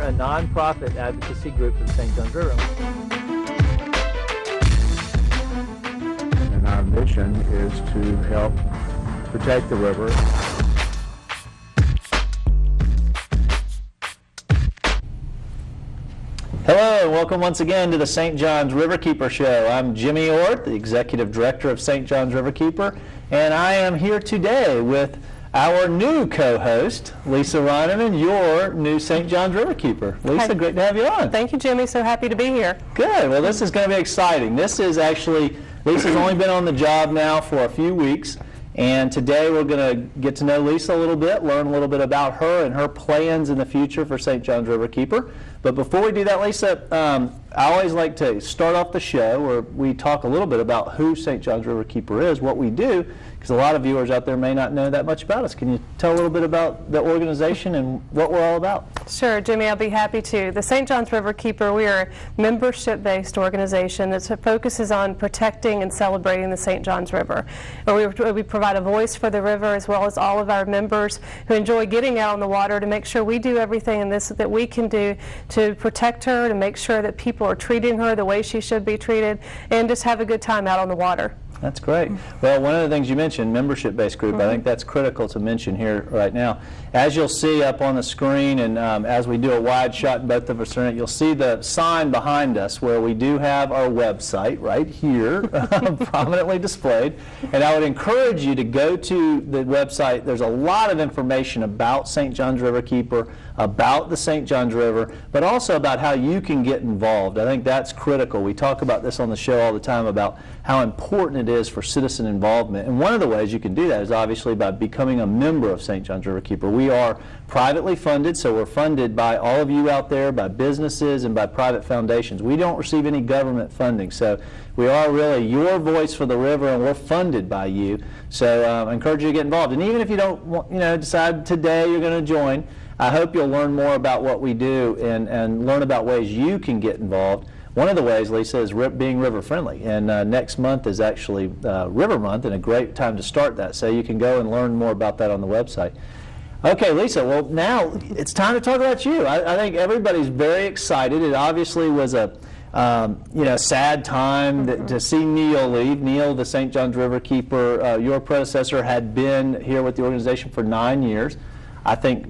a nonprofit advocacy group for the St. Johns River. And our mission is to help protect the river. Hello and welcome once again to the St. Johns Riverkeeper Show. I'm Jimmy Ort, the Executive Director of St. Johns Riverkeeper, and I am here today with our new co-host, Lisa Reineman, your new St. Johns Riverkeeper. Lisa, Hi. Great to have you on. Thank you, Jimmy. So happy to be here. Good. Well, this is going to be exciting. This is actually, Lisa's only been on the job now for a few weeks, and today we're going to get to know Lisa a little bit, learn a little bit about her and her plans in the future for St. Johns Riverkeeper. But before we do that, Lisa, I always like to start off the show where we talk a little bit about who St. Johns Riverkeeper is, what we do, because a lot of viewers out there may not know that much about us. Can you tell a little bit about the organization and what we're all about? Sure, Jimmy, I'll be happy to. The St. Johns Riverkeeper, we are a membership-based organization that focuses on protecting and celebrating the St. Johns River. We provide a voice for the river as well as all of our members who enjoy getting out on the water to make sure we do everything in this that we can do to protect her, to make sure that people are treating her the way she should be treated, and just have a good time out on the water. That's great. Well, one of the things you mentioned, membership-based group, I think that's critical to mention here right now. As you'll see up on the screen, and as we do a wide shot, both of us are in it, you'll see the sign behind us where we do have our website right here, prominently displayed. And I would encourage you to go to the website. There's a lot of information about St. Johns Riverkeeper, about the St. Johns River, but also about how you can get involved. I think that's critical. We talk about this on the show all the time about how important it is for citizen involvement. And one of the ways you can do that is obviously by becoming a member of St. Johns Riverkeeper. We are privately funded, so we're funded by all of you out there, by businesses and by private foundations. We don't receive any government funding, so we are really your voice for the river, and we're funded by you. So I encourage you to get involved. And even if you don't decide today you're going to join, I hope you'll learn more about what we do and learn about ways you can get involved. One of the ways, Lisa, is being river friendly, and next month is actually River Month, and a great time to start that, so you can go and learn more about that on the website. Okay, Lisa, well now it's time to talk about you. I think everybody's very excited. It obviously was a sad time to see Neil leave. Neil, the St. Johns Riverkeeper, your predecessor, had been here with the organization for 9 years. I think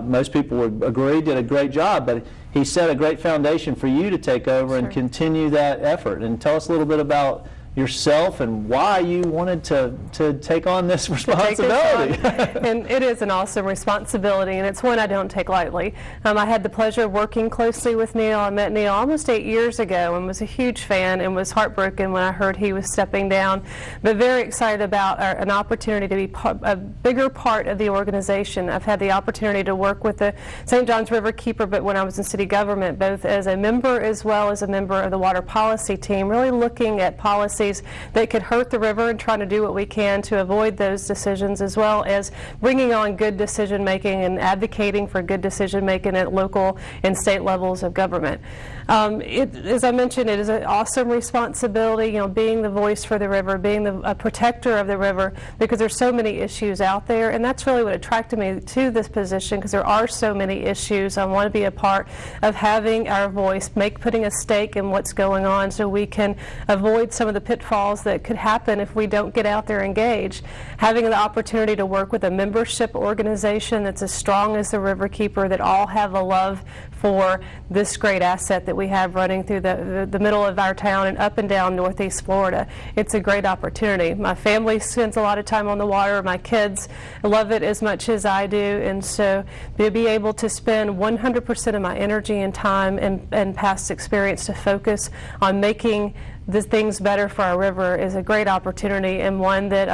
most people would agree did a great job, but he set a great foundation for you to take over and continue that effort. And tell us a little bit about yourself and why you wanted to take on this responsibility. And it is an awesome responsibility, and it's one I don't take lightly. I had the pleasure of working closely with Neil. I met Neil almost 8 years ago and was a huge fan and was heartbroken when I heard he was stepping down, but very excited about an opportunity to be a bigger part of the organization. I've had the opportunity to work with the St. Johns Riverkeeper, but when I was in city government, both as a member as well as a member of the water policy team, really looking at policies that could hurt the river and trying to do what we can to avoid those decisions, as well as bringing on good decision making and advocating for good decision making at local and state levels of government. As I mentioned, it is an awesome responsibility, being the voice for the river, being a protector of the river, because there's so many issues out there, and that's really what attracted me to this position, because there are so many issues. I want to be a part of having our voice, putting a stake in what's going on so we can avoid some of the pitfalls that could happen if we don't get out there engaged. Having the opportunity to work with a membership organization that's as strong as the Riverkeeper, that all have a love for this great asset that we have running through the middle of our town and up and down Northeast Florida. It's a great opportunity. My family spends a lot of time on the water. My kids love it as much as I do, and so to be able to spend 100% of my energy and time and past experience to focus on making the things better for our river is a great opportunity, and one that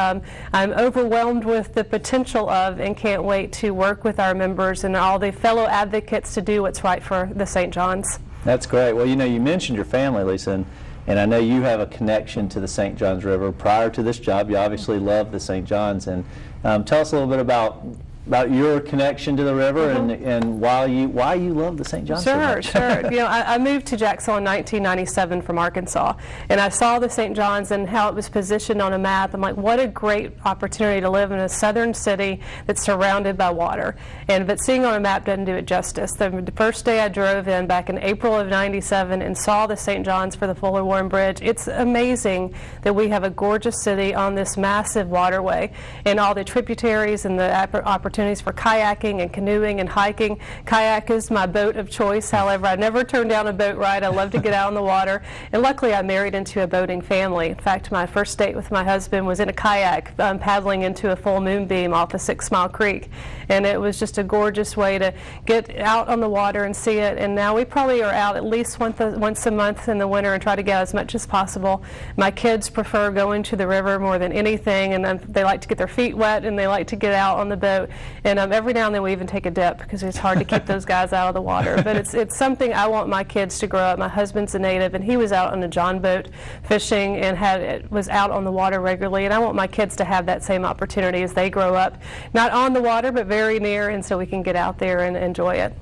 I'm overwhelmed with the potential of, and can't wait to work with our members and all the fellow advocates to do what's right for the St. Johns. That's great. Well, you mentioned your family, Lisa, and I know you have a connection to the St. Johns River. Prior to this job, you obviously loved the St. Johns, and tell us a little bit about about your connection to the river and why you love the St. John so much. Sure. You know, I moved to Jacksonville in 1997 from Arkansas, and I saw the St. John's and how it was positioned on a map. I'm like, what a great opportunity to live in a southern city that's surrounded by water. But seeing on a map doesn't do it justice. The first day I drove in back in April of '97 and saw the St. John's for the Fuller Warren Bridge, it's amazing that we have a gorgeous city on this massive waterway, and all the tributaries and the opportunities for kayaking and canoeing and hiking. Kayak is my boat of choice. However, I never turn down a boat ride. I love to get out on the water. And luckily, I married into a boating family. In fact, my first date with my husband was in a kayak paddling into a full moonbeam off a 6 Mile Creek. And it was just a gorgeous way to get out on the water and see it. And now we probably are out at least once a month in the winter and try to get as much as possible. My kids prefer going to the river more than anything, and they like to get their feet wet and they like to get out on the boat. And every now and then we even take a dip because it's hard to keep those guys out of the water. But it's something I want my kids to grow up. My husband's a native, and he was out on a john boat fishing and was out on the water regularly. And I want my kids to have that same opportunity as they grow up, not on the water, but very near, and so we can get out there and enjoy it.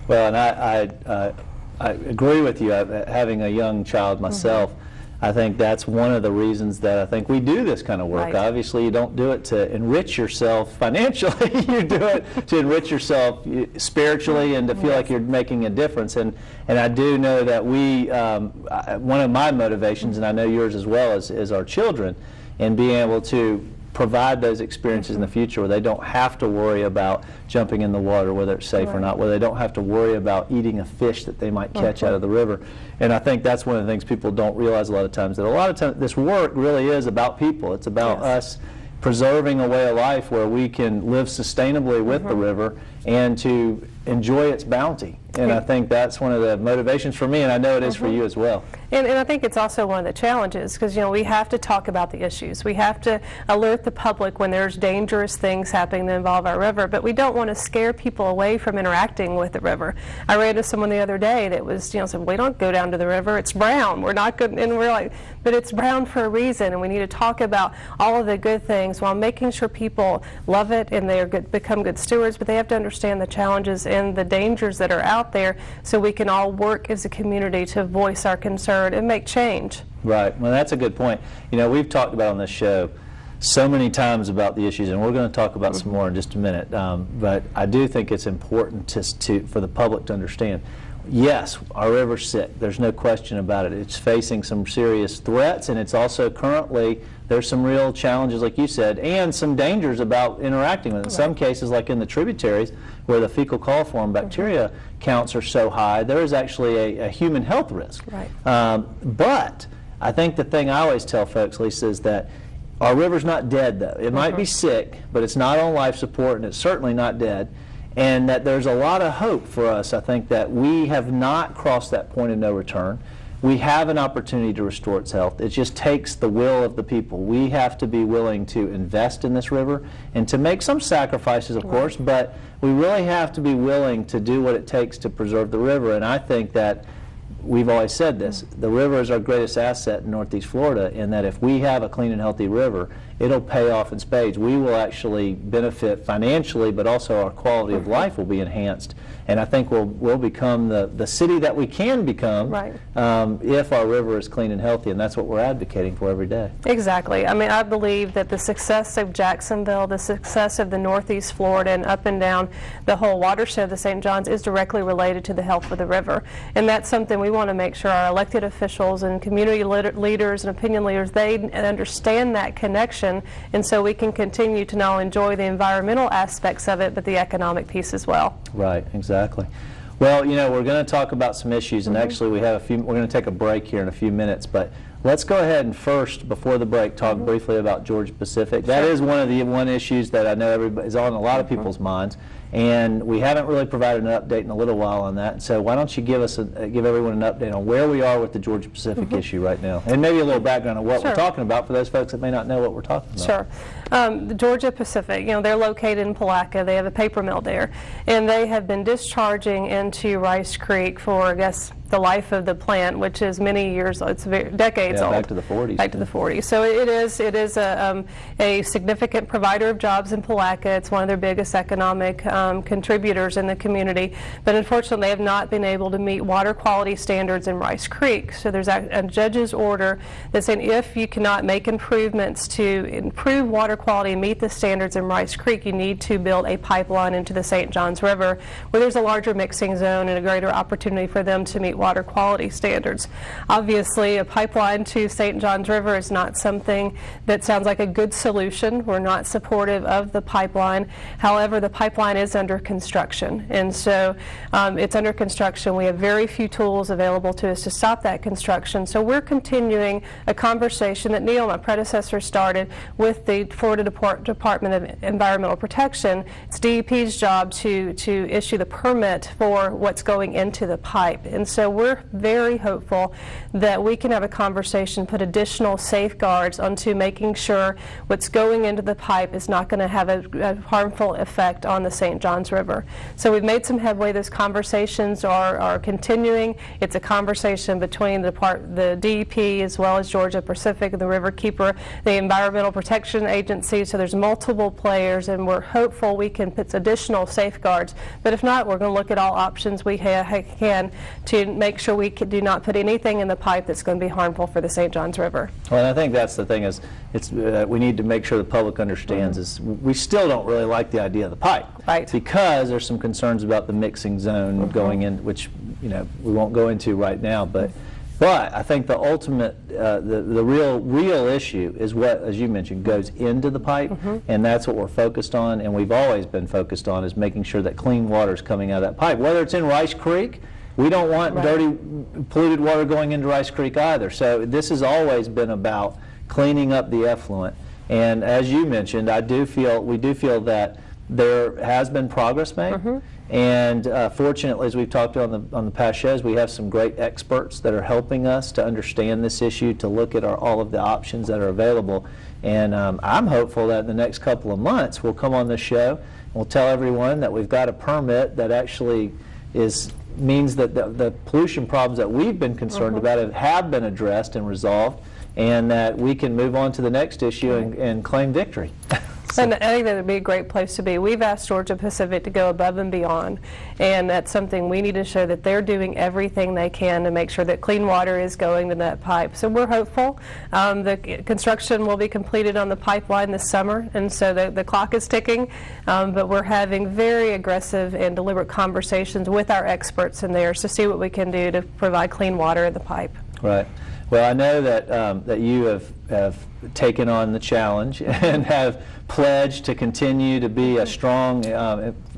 Well, and I agree with you. Having a young child myself, I think that's one of the reasons that I think we do this kind of work. Right. Obviously, you don't do it to enrich yourself financially. You do it to enrich yourself spiritually and to feel like you're making a difference. And I do know that one of my motivations, and I know yours as well, is our children, and being able to provide those experiences in the future where they don't have to worry about jumping in the water, whether it's safe or not, where they don't have to worry about eating a fish that they might catch out of the river. And I think that's one of the things people don't realize a lot of times, that a lot of times this work really is about people. It's about us preserving a way of life where we can live sustainably with the river and to enjoy its bounty. And I think that's one of the motivations for me, and I know it is for you as well. And I think it's also one of the challenges, because we have to talk about the issues. We have to alert the public when there's dangerous things happening that involve our river, but we don't want to scare people away from interacting with the river. I ran into someone the other day that was, said, we don't go down to the river, it's brown. We're not good, and we're like, but it's brown for a reason, and we need to talk about all of the good things while making sure people love it and they become good stewards, but they have to understand the challenges and the dangers that are out there, so we can all work as a community to voice our concern and make change. Right. Well, that's a good point. We've talked about on this show so many times about the issues, and we're going to talk about some more in just a minute. But I do think it's important for the public to understand, yes, our river's sick. There's no question about it. It's facing some serious threats, and it's also currently, there's some real challenges, like you said, and some dangers about interacting with it. In some cases, like in the tributaries, where the fecal coliform bacteria counts are so high, there is actually a human health risk. Right. But I think the thing I always tell folks, Lisa, is that our river's not dead, though. It might be sick, but it's not on life support, and it's certainly not dead. And that there's a lot of hope for us. I think that we have not crossed that point of no return. We have an opportunity to restore its health. It just takes the will of the people. We have to be willing to invest in this river and to make some sacrifices, of course, but we really have to be willing to do what it takes to preserve the river. And I think that we've always said this, the river is our greatest asset in Northeast Florida, and that if we have a clean and healthy river, it'll pay off in spades. We will actually benefit financially, but also our quality of life will be enhanced. And I think we'll become the city that we can become if our river is clean and healthy, and that's what we're advocating for every day. Exactly. I mean, I believe that the success of Jacksonville, the success of the Northeast Florida and up and down the whole watershed of the St. John's is directly related to the health of the river. And that's something we want to make sure our elected officials and community leaders and opinion leaders, they understand that connection, and so we can continue to not only enjoy the environmental aspects of it, but the economic piece as well. Right, exactly. Well, we're going to talk about some issues, and actually we're going to take a break here in a few minutes, but let's go ahead and first, before the break, talk briefly about Georgia Pacific. That is one of the issues that I know is on a lot of people's minds, And we haven't really provided an update in a little while on that. So why don't you give everyone an update on where we are with the Georgia Pacific issue right now, and maybe a little background on what we're talking about for those folks that may not know what we're talking about. Sure. The Georgia Pacific, they're located in Palatka. They have a paper mill there, and they have been discharging into Rice Creek for, I guess, the life of the plant, which is many years, it's decades old. Back to the 40s. Back to the 40s. So it is a significant provider of jobs in Palatka. It's one of their biggest economic contributors in the community. But unfortunately, they have not been able to meet water quality standards in Rice Creek. So there's a judge's order that's saying if you cannot make improvements to improve water quality and meet the standards in Rice Creek, you need to build a pipeline into the St. Johns River where there's a larger mixing zone and a greater opportunity for them to meet water quality standards. Obviously, a pipeline to St. Johns River is not something that sounds like a good solution. We're not supportive of the pipeline. However, the pipeline is under construction, and so it's under construction. We have very few tools available to us to stop that construction. So we're continuing a conversation that Neil, my predecessor, started with the Florida Department of Environmental Protection. It's DEP's job to issue the permit for what's going into the pipe, and so we're very hopeful that we can have a conversation, put additional safeguards onto making sure what's going into the pipe is not going to have a harmful effect on the St. Johns River. So we've made some headway. Those conversations are continuing. It's a conversation between the DEP as well as Georgia Pacific, the Riverkeeper, the Environmental Protection Agency. So there's multiple players, and we're hopeful we can put additional safeguards. But if not, we're going to look at all options we can to make sure we do not put anything in the pipe that's going to be harmful for the St. Johns River. Well, and I think that's the thing is we need to make sure the public understands is we still don't really like the idea of the pipe. Right. Because there's some concerns about the mixing zone going in, which we won't go into right now, but I think the ultimate, the real issue is what, as you mentioned, goes into the pipe, and that's what we're focused on, and we've always been focused on, is making sure that clean water is coming out of that pipe. Whether it's in Rice Creek, we don't want dirty, polluted water going into Rice Creek either. So this has always been about cleaning up the effluent. And as you mentioned, we do feel that there has been progress made. And fortunately, as we've talked on the past shows, we have some great experts that are helping us to understand this issue, to look at all of the options that are available. And I'm hopeful that in the next couple of months, we'll come on this show and we'll tell everyone that we've got a permit that actually means that the pollution problems that we've been concerned about have been addressed and resolved, and that we can move on to the next issue and claim victory. And I think that would be a great place to be. We've asked Georgia Pacific to go above and beyond, and that's something we need to show that they're doing everything they can to make sure that clean water is going to that pipe. So we're hopeful. The construction will be completed on the pipeline this summer, and so the clock is ticking, but we're having very aggressive and deliberate conversations with our experts in there to see what we can do to provide clean water in the pipe. Right. Well, I know that you have taken on the challenge and have pledged to continue to be a strong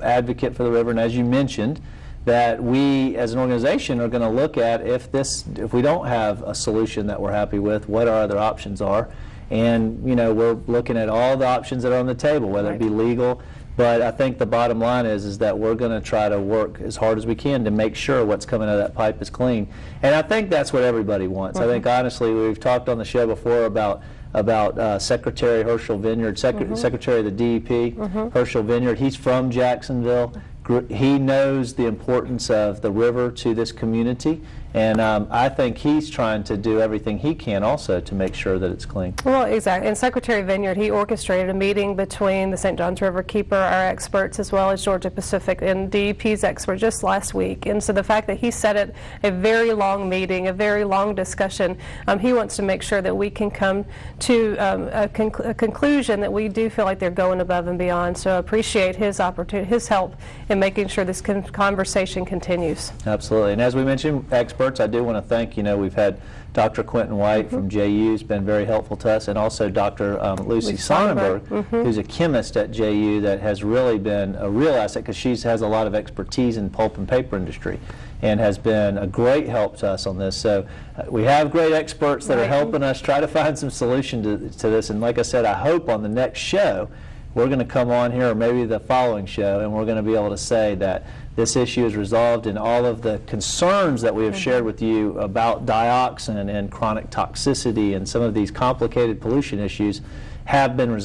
advocate for the river. And as you mentioned, that we as an organization are going to look at if we don't have a solution that we're happy with, what our other options are. And we're looking at all the options that are on the table, whether it be legal. But I think the bottom line is that we're going to try to work as hard as we can to make sure what's coming out of that pipe is clean. And I think that's what everybody wants. I think, honestly, we've talked on the show before about Secretary Herschel Vineyard, Secretary of the DEP, Herschel Vineyard. He's from Jacksonville. He knows the importance of the river to this community, and I think he's trying to do everything he can also to make sure that it's clean. Well, exactly. And Secretary Vineyard, he orchestrated a meeting between the St. Johns Riverkeeper, our experts, as well as Georgia Pacific and DEP's experts just last week. And so the fact that he set it a very long meeting, a very long discussion, he wants to make sure that we can come to a conclusion that we do feel like they're going above and beyond. So I appreciate his help in making sure this conversation continues. Absolutely. And as we mentioned, experts, I do want to thank, we've had Dr. Quentin White from JU has been very helpful to us, and also Dr. Lucy Sonnenberg, who's a chemist at JU that has really been a real asset because she has a lot of expertise in pulp and paper industry and has been a great help to us on this. So we have great experts that are helping us try to find some solution to this. And like I said, I hope on the next show we're going to come on here, or maybe the following show, and we're going to be able to say that this issue is resolved and all of the concerns that we have shared with you about dioxin and chronic toxicity and some of these complicated pollution issues have been resolved.